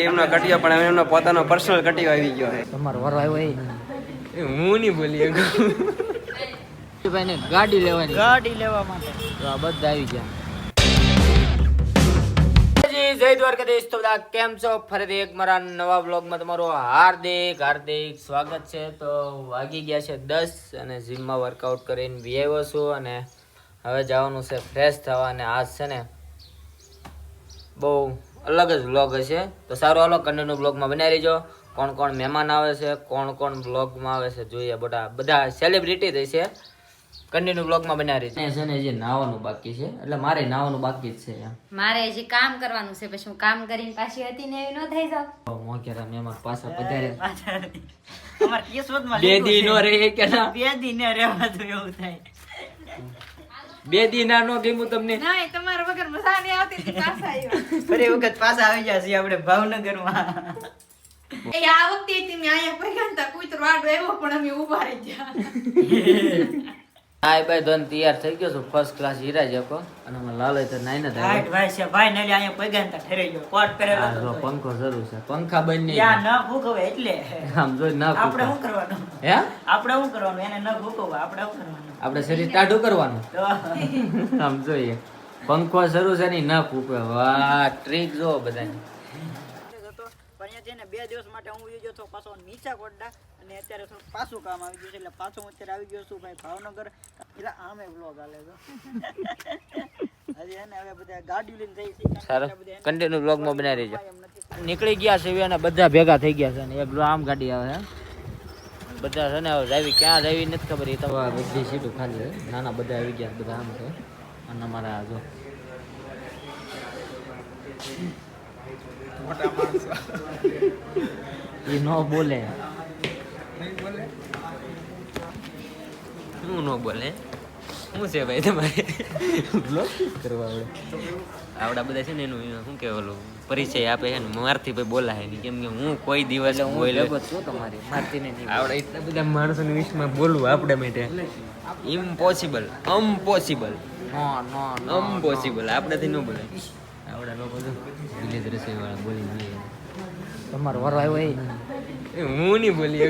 એમનો કટિયો પણ એમનો પોતાનો પર્સનલ કટિયો આવી ગયો છે. તમારો વારો આવ્યો એ હું નહીં બોલી ભાઈ ને ગાડી લેવાની, ગાડી લેવા માટે તો આ બધા આવી ગયા. જય દ્વારકાધીશ. તો બધા કેમ છો? ફરીથી એક મારા નવા બ્લોગમાં તમારું હાર્દિક સ્વાગત છે. તો વાગી ગયા છે 10 અને જીમમાં વર્કઆઉટ કરીને બી આવ્યો છું અને હવે જવાનું છે ફ્રેશ થવા. અને આજ છે ને બહુ અલગ જ બ્લોગ હશે, તો સારું હાલો કન્ટિન્યુ બ્લોગમાં બનાવી રહેજો. કોણ કોણ મહેમાન આવે છે, કોણ કોણ બ્લોગમાં આવે છે જોઈએ. બધા સેલિબ્રિટી જ છે. કન્ટિન્યુ બ્લોગમાં બનાવી રહી છે ને. જે નાવાનું બાકી છે એટલે મારે નાવાનું બાકી જ છે. મારે હજી કામ કરવાનું છે, પછી હું કામ કરીને પાછી હતી ને એવી ન થઈ જાવ. મોકેરા મહેમાન પાછા પધારે અમાર કિસ્મતમાં બે દી નો રહે કે ના, બે દી ને રહેવા તો એવું થાય. બે દી ના નો ગમ્યું તમને? નહીં, તમારા વગર મજા નહીં આવતી પાછા આવ્યા. ફરી વખત પાછા આવી ગયા છીએ આપણે ભાવનગરમાં. એ આ વખતે તમે અહીંયા પૈગા કૂતરો આડો આવ્યો પણ અમે ઊભા રહી ગયા. હા ભાઈ ધન તૈયાર થઈ ગયો છું ફર્સ્ટ ક્લાસ હીરા જકો. અને અમે લાલય તો નાઈ ના હાઈટ ભાઈ છે ભાઈ ને અહીંયા પૈગા ને ઠરી ગયો કોટ પહેરેલો થાય. પંખો જરૂર છે, પંખા બંધ નહીં. યા ન ભૂકવે એટલે આમ જો ના આપણે શું કરવાનું? હે આપણે શું કરવાનું? એને ન ભૂકવવા આપણે શું કરવાનું? આપણે શરીર ટાઢું કરવાનું. તો આમ જોઈએ પંખો શરૂ છે ને ના ફૂકે. વાહ ટ્રીક જો બધાની. પણ અહીંયા છે ને 2 દિવસ માટે હું ગયો તો પાછો નીચા કોડડા અને અત્યારે થોડું પાછું કામ આવી ગયું છે એટલે પાછો હું અત્યારે આવી ગયો છું ભાઈ ભાવનગર. એટલે આમે બ્લોગ આલે તો હજી એને હવે બધા ગાડી લઈને જઈ છે. સારું કન્ટિન્યુ બ્લોગમાં બનાવી રહેજો. નીકળી ગયા છે અને બધા ભેગા થઈ ગયા છે ને એક આમ ગાડી આવે છે બધા છે ને. હવે જાવી ક્યાં જાવી નથી ખબર. એ તો બધી સીટો ખાલી છે. નાના બધા આવી ગયા બધા આમ છે. અને અમારા જો મોટા માણસો એ નો બોલે. શું નો બોલે? શું છે ભાઈ તમારે બ્લોગ કરવા આવડા બધા છે ને એનું શું કહેવાય ઓલું પરિચય આપે છે ને મારથી ભાઈ બોલાય નહીં. કેમ કે હું કોઈ દિવસ હું છું તમારી મારથી નહીં આવડે. એટલા બધા માણસોની વિશમાં બોલવું આપણે માટે ઇમ્પોસિબલ, અમ્પોસિબલ, અમ્પોસિબલ. આપણાથી ન બોલાય. આવડા લોકો તો વિલેજ રસોઈ વાળા બોલી જોઈએ. તમારો વારો આવ્યો એ હું નહીં બોલી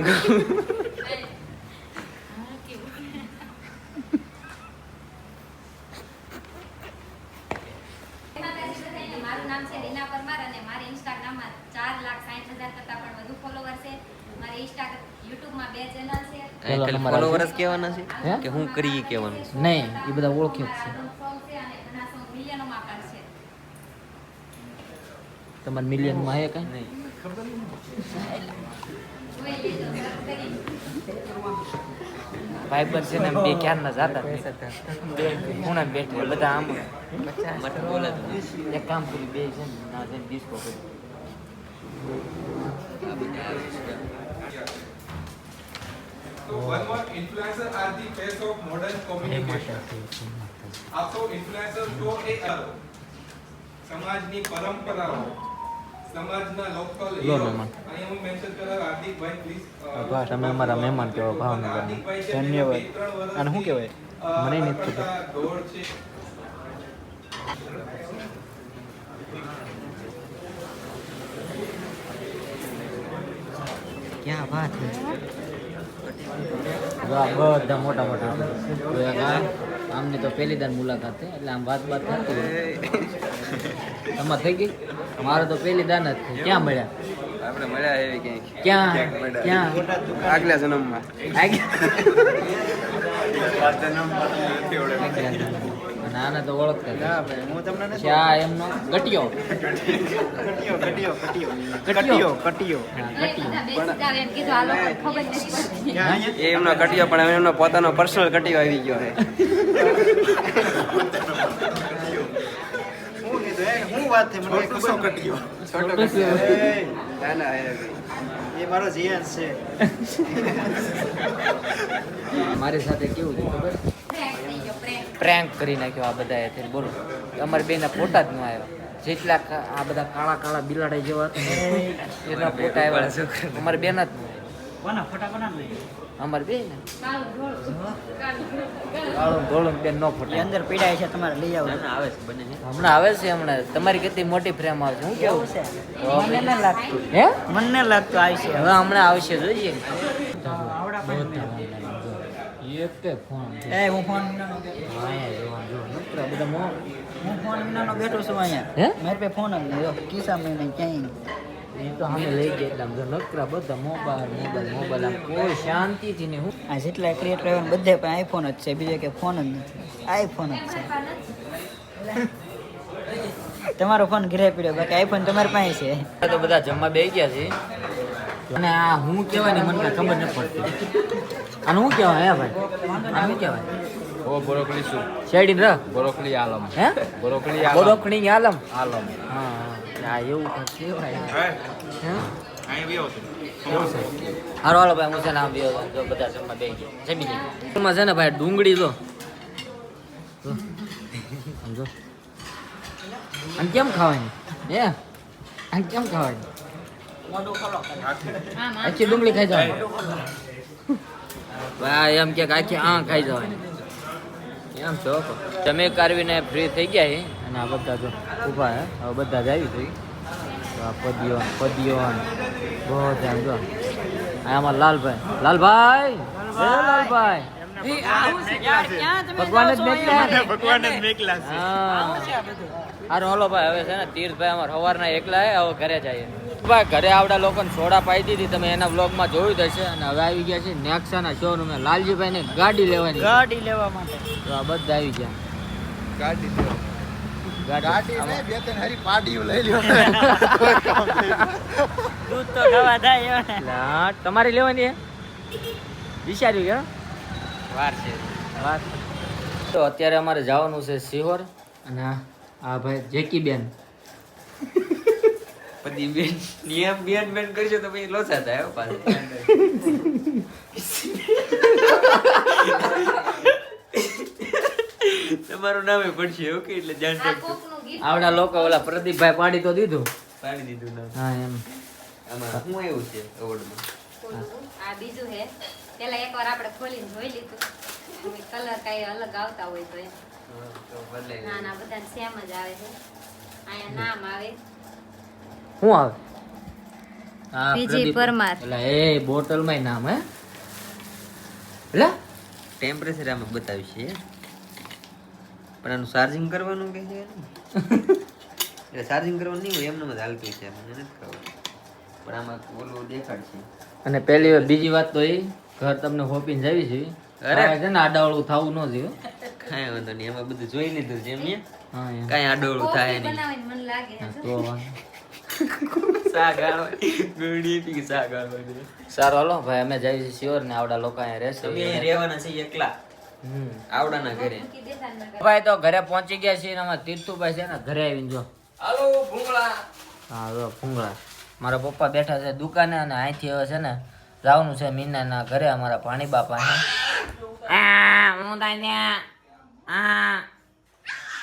મારું નામ છે રીના પરમાર અને મારી ઇન્સ્ટાગ્રામમાં 4,60,000 કરતા પણ વધુ ફોલોવર છે. મારી યુટ્યુબમાં 2 ચેનલ છે. ફોલોવર્સ કહેવાના છે કે હું કરી કહેવાનું છે? નહીં, એ બધા ઓળખે જ છે. સોંગ છે અને ઘણા સોંગ મિલિયનોમાં પણ છે. તમારે મિલિયનમાં હે કઈ નહીં? જોઈ લેજો, સર્ચ કરી. ભાઈ બન છે ને બે ક્યારના જાતા બે ખૂણા બેઠે બધા આમ બોલે. એક કામ કરી બે છે ને ના જઈને ડિસ્કો કરી. So one more, influencer are the face of modern communication. આપો influencer શો એ સમાજની પરંપરાઓ, સમાજના લોકલ હીરો. અહીં હું મેન્શન કરા હાર્દિકભાઈ પ્લીઝ. બસ અમે અમારા મહેમાન કેવો ભાવનગર. ધન્યવાદ. અને શું કહેવાય મને નથી ખબર. દોડ છે. ક્યાં વાત છે? બધા મોટા મોટા આમની તો પહેલી દાન મુલાકાત છે એટલે આમ વાત થતી હોય. તમારે થઈ ગઈ? મારે તો પહેલી દાન જ થઈ. ક્યાં મળ્યા? આપણે મળ્યા એવી ક્યાં ક્યાં આગલા જન્મમાં. અને આને તો ઓળખતા હતા. હું તમને પછી આ એમનો ગટિયો કટિયો એ બધા બેસી જાવ એમ કીધું. આ લોકોને ખબર નથી પડતી. એમનો કટિયો પણ એમનો પોતાનો પર્સનલ કટિયો આવી ગયો છે. હું વાત થઈ મને ખબર કટિયો ના ના એ મારો જીએન છે. મારી સાથે કેવું છે ખબર? Prank થઈ ગયો, prank. પ્રેન્ક કરી નાખ્યો આ બધા અત્યારે. બોલો અમારી બેના ફોટા જ ન આવ્યા. જેટલા આ બધા કાળા કાળા બિલાડા જેવા હતા ને, એના ફોટા આવ્યા. અમારી બેન જ ન આવ્યા. કોના ફોટા કોના લઈ અમારે બે ને કાળું ધોળું. કાળું ધોળું. કાળું ધોળું બેન નો એ ફોટા અંદર પીડાય છે તમારે લઈ આવો આવે છે બને છે હમણાં આવે છે હમણાં તમારી કેટલી મોટી ફ્રેમ આવે છે હું કેવું કેવું છે મને ન લાગતું હે મને ન લાગતું આવશે હવે હમણાં આવશે જોઈએ આવડા એક કે ફોન એ હું ફોન વિનાનો બધા હું ફોન વિનાનો બેઠો છું અહીંયા હે? મારી પાસે ફોન જ નહીં જો ખિસ્સામાં નહીં ક્યાંય એ તો અમે લઈ ગયા એટલે આમ જો નકરા બધા મોબાઈલ આમ કોઈ શાંતિથી નહીં હું આ જેટલા ક્રિએટર આવ્યા ને બધે પાસે આઈફોન જ છે બીજો કે ફોન જ નથી આઈફોન જ છે તમારો ફોન ઘરે પીડ્યો બાકી આઈફોન તમારી પાસે છે તો બધા જમવા બેસી ગયા છે અને આ હું કહેવાય ને મને કાંઈ ખબર નથી પડતી આનું શું કહેવાય હે ભાઈ આ શું કહેવાય ઓ બ્રોકલી શું શેરડી રહ બ્રોકલી આલમ હે બ્રોકલી બોરોકણી આલમ આલમ હા આ એવું કાંઈક કહેવાય હે અહીં બી આવશે હારો હાલો ભાઈ હું છે ને આમ બેહો જો બધા જમવા બેસી ગયા જમી ગયા એમાં છે ને ભાઈ ડુંગળી જો આમ જો અને કેમ ખાવાની હે અને કેમ ખાવાની આખી ડુંગળી ખાઈ જવાની ભાઈ એમ કે આખી ખાઈ જવાની એમ છો તમે કારવીને ફ્રી થઈ ગયા છે અને આ બધા જો ઊભા હે હવે બધા જ આવી થઈ તો આ પદીઓ બધા એમ જો આ અમારા લાલભાઈ ભગવાન જ મેકલા હારું હાલો ભાઈ હવે છે ને તીર્થભાઈ અમારે સવારના એકલા હે હવે ઘરે જઈએ ભાઈ ઘરે આવડા લોકોને સોડા પાઈ દીધી તમે એના બ્લોગમાં જોયું જ હશે અને હવે આવી ગયા છે નેક્સાના શોરૂમે લાલજીભાઈ ને ગાડી લેવાની ગાડી લેવા માટે તો આ બધા આવી ગયા ગાડી ગાડી બે ત્રણ હરી પાડીઓ લઈ લ્યો દૂધ તો ખાવા થાય હા તમારે લેવાની હે વિચાર્યું કે વાર છે વાત તો અત્યારે અમારે જવાનું છે સિહોર અને આ ભાઈ જેકી બેન પછી બેન નિયમ બેન કરશો તો પછી લોચા થાય હો પાછા તમારું નામે પડશે ઓકે એટલે જાણ આ કોકનું gift આવડા લોકો ઓલા પ્રદીપભાઈ પાડી તો દીધું પાડી દીધું નામ હા એમ આમાં શું એવું છે એવોર્ડમાં ખોલવું. આ બીજું હે પેલા એકવાર આપણે ખોલીને જોઈ લીધું કલર કઈ અલગ આવતા હોય તો એમ. તો ભલે ના ના બધાને સેમ જ આવે છે અહીંયા નામ આવે શું આવે હા PG પ્રદીપ. પરમાર. એલા એ બોટલમાં નામ હે એલા ટેમ્પરેચર આમાં બતાવશે પણ આનું ચાર્જિંગ કરવાનું કે છે એટલે ચાર્જિંગ કરવાનું નહીં હોય એમને જ હાલતું છે મને નથી ખબર પણ આમાં ઓલું દેખાડશે અને બીજી વાત તો એ ઘર તમને હોપીને જાવી છે અરે. અરે છે ને આડાવળું થવું ન જોઈએ કાંઈ વાંધો નહીં એમાં બધું જોઈ લીધું છે એમ હા એમ કાંઈ આડોળું થાય કોફી નહીં બનાવીને મને લાગે છે. તો વાંધો. શાક આવે ગળી પી શાક આવે સારું હાલો ભાઈ અમે જઈએ છીએ શ્યોર ને આવડા લોકો અહીંયા રહેશે તમે અહીંયા રહેવાના છે એકલા હમ. આવડાના ઘરે મૂકી દેતા ને મને. ભાઈ તો ઘરે પહોંચી ગયા છીએ ને અમારા તીર્થુભાઈ છે ને ઘરે આવીને જો હાલો ભૂંગળા હા જો ભૂંગળા મારા પપ્પા બેઠા છે દુકાને અને અહીંથી હવે છે ને જવાનું છે મીનાના ઘરે અમારા પાણીબા પાસે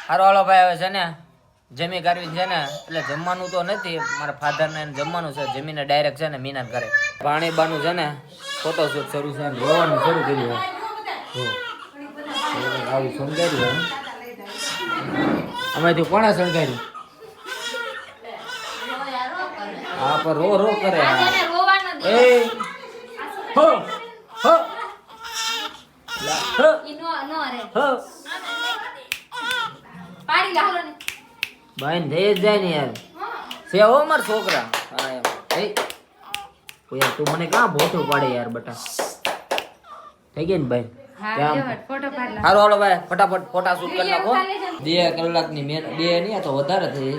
હારો હાલો ભાઈ હવે છે ને જમી કરવી છે ને એટલે જમવાનું તો નથી મારા ફાધરને જમવાનું છે જમીને ડાયરેક્ટ છે ને મીના ઘરે પાણીબાનું છે ને ફોટોશૂટ શરૂ છે રોવાનું શરૂ કર્યું જો. આવું સમજાયું અમેથી કોણે સળગાડ્યું હા પણ રો કરે આ જેને રોવાનો જ એ હો હો લા, હો ઈ નો રે હો પાડી લે હાલો ને ભાઈ દે જ જાય ને યાર છે હો માર છોકરા હા એમ એ ઓ યાર તું મને ક્યાં ભોઠું પાડે યાર બટા થઈ ગઈ ને ભાઈ હા કેમ? લ્યો, ફોટો પાડ લે. હારો હાલો ભાઈ ફટાફટ ફોટા શૂટ કરી નાખો વિડીયો 2 કલાકની મહેનત 2 નહીં આ તો વધારે થઈ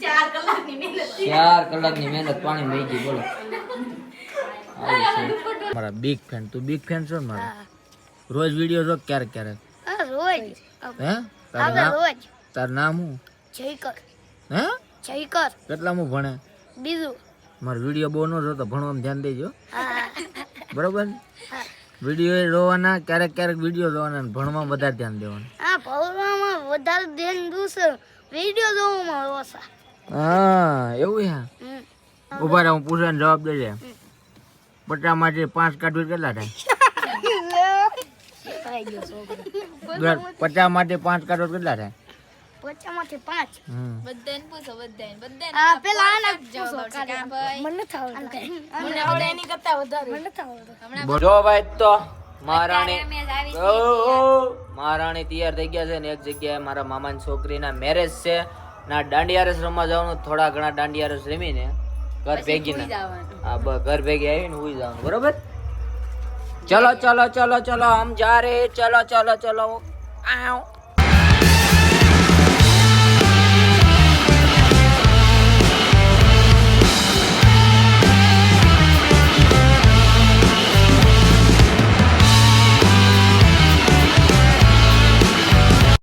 જાય 4 કલાકની મહેનત 4 કલાકની મહેનત પાણી વહી ગઈ બોલો મારા બિગ ફેન તું બિગ ફેન છો ને મારા રોજ વિડિયો જો ક્યારેક ક્યારેક રોજ હે તારું નામ રોજ તારું નામ શું જયકર હે જયકર કેટલામું ભણે બીજું મારો વિડીયો બહુ ન જોતો ભણવામાં ધ્યાન દેજો બરોબર વિડીયો જોવાના ક્યારેક ક્યારેક વિડીયો જોવાના અને ભણવામાં વધારે ધ્યાન દેવાનું આ ભણવામાં વધારે ધ્યાન દૂસે વિડીયો જોવામાં ઓછા હા એવું હે હમ. ઉભા રહે હું પૂછવાનો જવાબ દેજે 50માંથી 5 કાઢવું કેટલા થાય? થઈ ગયો છોકરો. 50માંથી 5 કાઢવું કેટલા થાય? 50માંથી 5. હમ. બધાને પૂછો બધાને આ પેલા આને જવાબ પૂછો આવશે કાં ભાઈ? મને નથી આવડતું. મને બધાની કરતા વધારે મને નથી આવડતું. હમણાં જો ભાઈ તો મહારાણી અત્યારે અમે જ આવી ઓ, છીએ. મહારાણી તૈયાર થઈ ગયા છે ને એક જગ્યાએ મારા મામાની છોકરીના મેરેજ છે ના દાંડિયા રસ રમવા જવાનું. થોડા ઘણા દાંડિયા રસ રમીને ઘર ભેગી સુઈ ના જવાનું. હા ઘર ભેગી આવીને સુઈ જવાનું. બરોબર? ચલો ચલો ચલો ચલો હમ જા રહે ચલો ચલો ચલો આવ